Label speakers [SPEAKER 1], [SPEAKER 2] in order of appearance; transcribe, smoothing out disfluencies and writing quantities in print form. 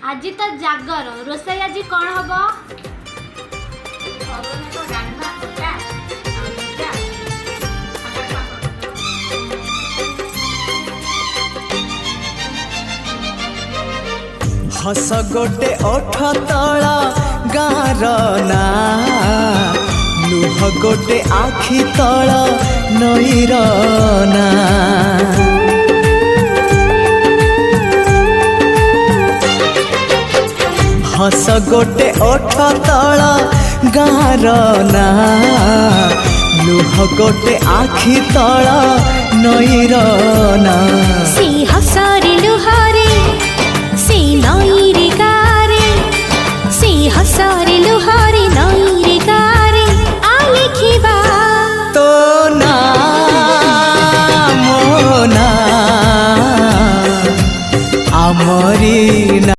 [SPEAKER 1] आज तो जागर रोसई आज कौन हबो?
[SPEAKER 2] हस गोटे ओठ तला गार ना लुह गोटे आखि तल नईर ना हस गोटे ओठ तल गार ना लुह गोटे आखि तल नईर ना
[SPEAKER 3] सी हस